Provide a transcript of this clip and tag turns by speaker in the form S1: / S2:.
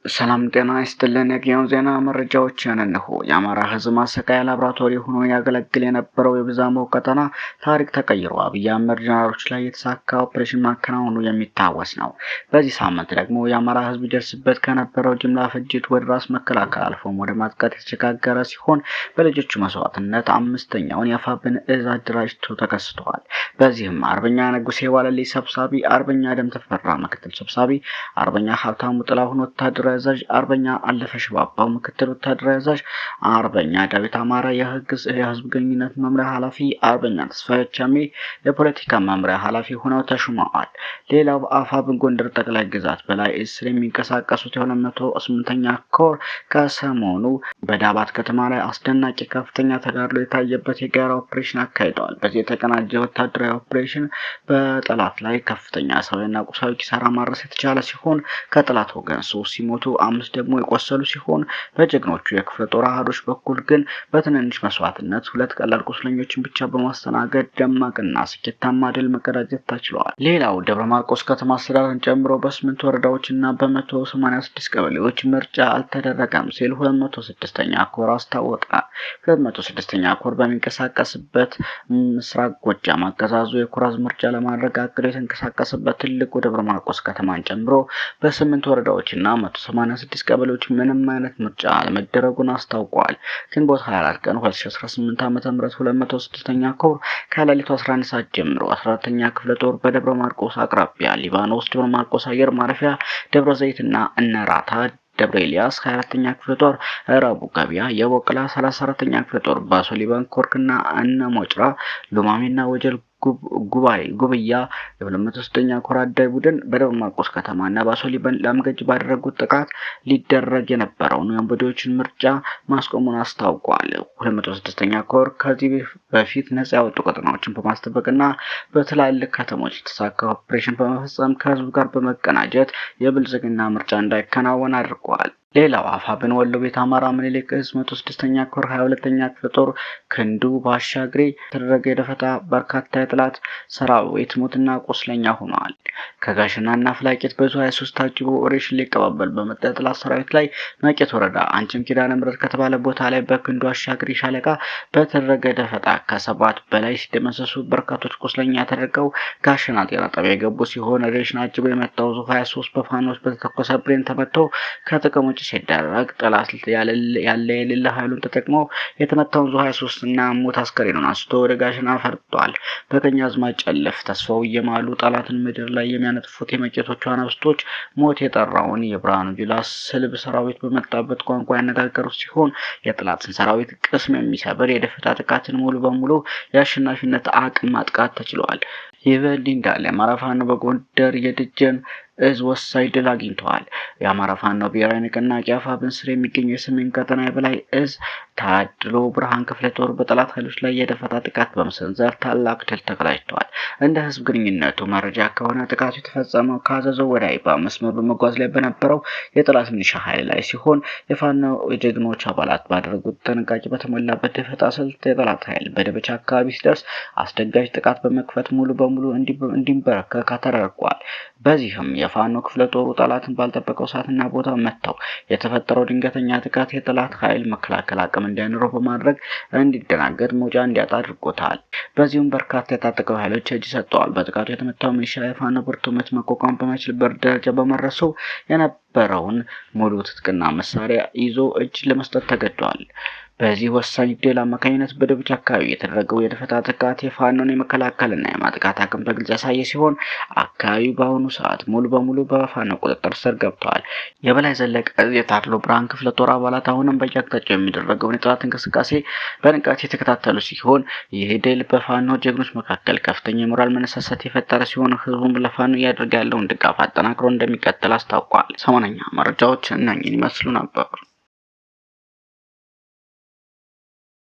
S1: ሰላም ጤና ይስጥልን። የጊዜው ዜና መረጃዎችን እነሆ። የአማራ ሕዝብ ማሰቃያ ላቦራቶሪ ሆኖ ያገለግል የነበረው የብዛሞ ቀጠና ታሪክ ተቀይሮ አብይ አህመድ ጀነራሎች ላይ የተሳካ ኦፕሬሽን ማከናወኑ የሚታወስ ነው። በዚህ ሳምንት ደግሞ የአማራ ሕዝብ ይደርስበት ከነበረው ጅምላ ፍጅት ወደ ራስ መከላከል አልፎም ወደ ማጥቃት የተሸጋገረ ሲሆን በልጆቹ መስዋዕትነት አምስተኛውን የአፋብን እዝ አደራጅቶ ተከስተዋል። በዚህም አርበኛ ንጉሴ ዋለልይ ሰብሳቢ፣ አርበኛ ደም ተፈራ ምክትል ሰብሳቢ፣ አርበኛ ሀብታሙ ጥላሁን ወታደራዊ አዛዥ፣ አርበኛ አለፈ ሽባባው ምክትል ወታደራዊ አዛዥ፣ አርበኛ ዳዊት አማረ የህዝብ ግንኙነት መምሪያ ኃላፊ፣ አርበኛ ተስፋዬ ቻሜ የፖለቲካ መምሪያ ኃላፊ ሆነው ተሹመዋል። ሌላው በአፋብን ጎንደር ጠቅላይ ግዛት በላይ እዝ ስር የሚንቀሳቀሱት የ208ኛ ኮር ከሰሞኑ በዳባት ከተማ ላይ አስደናቂ ከፍተኛ ተጋድሎ የታየበት የጋራ ኦፕሬሽን አካሂደዋል። በዚህ የተቀናጀ ወታደራዊ ኦፕሬሽን በጠላት ላይ ከፍተኛ ሰብዓዊና ቁሳዊ ኪሳራ ማድረስ የተቻለ ሲሆን ከጠላት ወገን 3 ሲሞቱ 5 ደግሞ የቆሰሉ ሲሆን በጀግኖቹ የክፍለ ጦር አሃዶች በኩል ግን በትንንሽ መስዋዕትነት 2 ቀላል ቁስለኞችን ብቻ በማስተናገድ ደማቅና ስኬታማ ድል መቀዳጀት ተችሏል። ሌላው ደብረ ማርቆስ ከተማ አስተዳደርን ጨምሮ በ8 ወረዳዎችና በ186 ቀበሌዎች ምርጫ አልተደረገም ሲል 206ኛ ኮር አስታወቀ። 206ኛ ኮር በሚንቀሳቀስበት ምስራቅ ጎጃም አገዛዙ የኩራዝ ምርጫ ለማድረግ አቅዶ የተንቀሳቀሰበት ትልቁ ደብረ ማርቆስ ከተማን ጨምሮ በ8 ወረዳዎችና 186 ቀበሌዎች ምንም አይነት ምርጫ አለመደረጉን አስታውቋል። ግንቦት 24 ቀን 2018 ዓ.ም 206ኛ ኮር ከሌሊቱ 11 ሰዓት ጀምሮ 14ኛ ክፍለ ጦር በደብረ ማርቆስ አቅራቢያ ሊባኖስ ደብረ ማርቆስ አየር ማረፊያ፣ ደብረ ዘይትና እነራታ ደብረ ኤልያስ 24ኛ ክፍለ ጦር ረቡ ገበያ የወቅላ 34ኛ ክፍለ ጦር ባሶ ሊባን ኮርክና እነ ሞጭራ ሉማሜና ወጀል ጉብያ የ206ኛ ኮር አዳይ ቡድን በደብረ ማርቆስ ከተማና ባሶ ሊባን ላምገጅ ባደረጉት ጥቃት ሊደረግ የነበረውን የወንበዴዎችን ምርጫ ማስቆሙን አስታውቋል። 206ኛ ኮር ከዚህ በፊት ነጻ ያወጡ ቀጠናዎችን በማስጠበቅና በትላልቅ ከተሞች የተሳካ ኦፕሬሽን በመፈጸም ከህዝቡ ጋር በመቀናጀት የብልጽግና ምርጫ እንዳይከናወን አድርጓል። ሌላው አፋብን ወሎ ቤት አማራ ምኒልክ እዝ 106ኛ ኮር 22ኛ ክፍለ ጦር ክንዱ ባሻግሬ ተደረገ የደፈጣ በርካታ የጠላት ሰራዊት ሞትና ቁስለኛ ሆኗል። ከጋሽናና ፍላቂት በዙ 23 ታጅቦ ኦሬሽን ሊቀባበል በመጣ የጠላት ሰራዊት ላይ መቄት ወረዳ አንቺም ኪዳነ ምሕረት ከተባለ ቦታ ላይ በክንዱ አሻግሬ ሻለቃ በተደረገ ደፈጣ ከ7 በላይ ሲደመሰሱ በርካቶች ቁስለኛ ተደርገው ጋሽና ጤና ጣቢያ የገቡ ሲሆን ኦሬሽን አጅቦ የመጣው ዙ 23 በፋኖስ በተተኮሰ ብሬን ተመቶ ከጥቅም ውጭ ሲደረግ ጠላት ያለ የሌለ ኃይሉን ተጠቅሞ የተመታውን ዙ 23 እና ሞት አስከሬኑን አንስቶ ወደ ጋሽና ፈርጧል። በቀኛዝማች ጨለፍ ተስፋው እየማሉ ጠላትን ምድር ላይ የሚያነጥፉት የመቄቶቹ አናብስቶች ሞት የጠራውን የብርሃኑ ጁላ ስልብ ሰራዊት በመጣበት ቋንቋ ያነጋገሩት ሲሆን የጠላትን ሰራዊት ቅስም የሚሰብር የደፈጣ ጥቃትን ሙሉ በሙሉ የአሸናፊነት አቅም ማጥቃት ተችሏል። ይህ በእንዲህ እንዳለ የአማራ ፋኖ በጎንደር የደጀን እዝ ወሳኝ ድል አግኝተዋል። የአማራ ፋኖ ብሔራዊ ንቅናቄ አፋብን ስር የሚገኘው የሰሜን ቀጠና የበላይ እዝ ታድሎ ብርሃን ክፍለ ጦር በጠላት ኃይሎች ላይ የደፈጣ ጥቃት በመሰንዘር ታላቅ ድል ተቀዳጅተዋል። እንደ ህዝብ ግንኙነቱ መረጃ ከሆነ ጥቃቱ የተፈጸመው ከአዘዞ ወደ አይባ መስመር በመጓዝ ላይ በነበረው የጠላት ሚሊሻ ኃይል ላይ ሲሆን የፋኖ የጀግኖች አባላት ባደረጉት ጥንቃቄ በተሞላበት ደፈጣ ስልት የጠላት ኃይል በደበቻ አካባቢ ሲደርስ አስደጋጅ ጥቃት በመክፈት ሙሉ በሙሉ እንዲንበረከክ ተደርጓል። በዚህም የፋኖ ክፍለ ጦሩ ጠላትን ባልጠበቀው ሰዓትና ቦታ መተው የተፈጠረው ድንገተኛ ጥቃት የጠላት ኃይል መከላከል አቅም እንዳይኖረው በማድረግ እንዲደናገጥ መውጫ እንዲያጣ አድርጎታል። በዚሁም በርካታ የታጠቁ ኃይሎች እጅ ሰጥተዋል። በጥቃቱ የተመታው ሚሊሻ የፋኖ ብርቱ ምት መቋቋም በማይችልበት ደረጃ በመድረሱ የነበረውን ሙሉ ትጥቅና መሳሪያ ይዞ እጅ ለመስጠት ተገዷል። በዚህ ወሳኝ ድል አማካኝነት በደቡብ አካባቢ የተደረገው የደፈጣ ጥቃት የፋኖን የመከላከልና የማጥቃት አቅም በግልጽ ያሳየ ሲሆን አካባቢው በአሁኑ ሰዓት ሙሉ በሙሉ በፋኖ ቁጥጥር ስር ገብቷል። የበላይ ዘለቀ የታድሎ ብርሃን ክፍለ ጦር አባላት አሁንም በየአቅጣጫው የሚደረገውን የጠላት እንቅስቃሴ በንቃት የተከታተሉ ሲሆን ይህ ድል በፋኖ ጀግኖች መካከል ከፍተኛ የሞራል መነሳሳት የፈጠረ ሲሆን ህዝቡም ለፋኖ እያደረገ ያለውን ድጋፍ አጠናክሮ እንደሚቀጥል አስታውቋል። ሰሞነኛ መረጃዎች እነኝን ይመስሉ ነበር።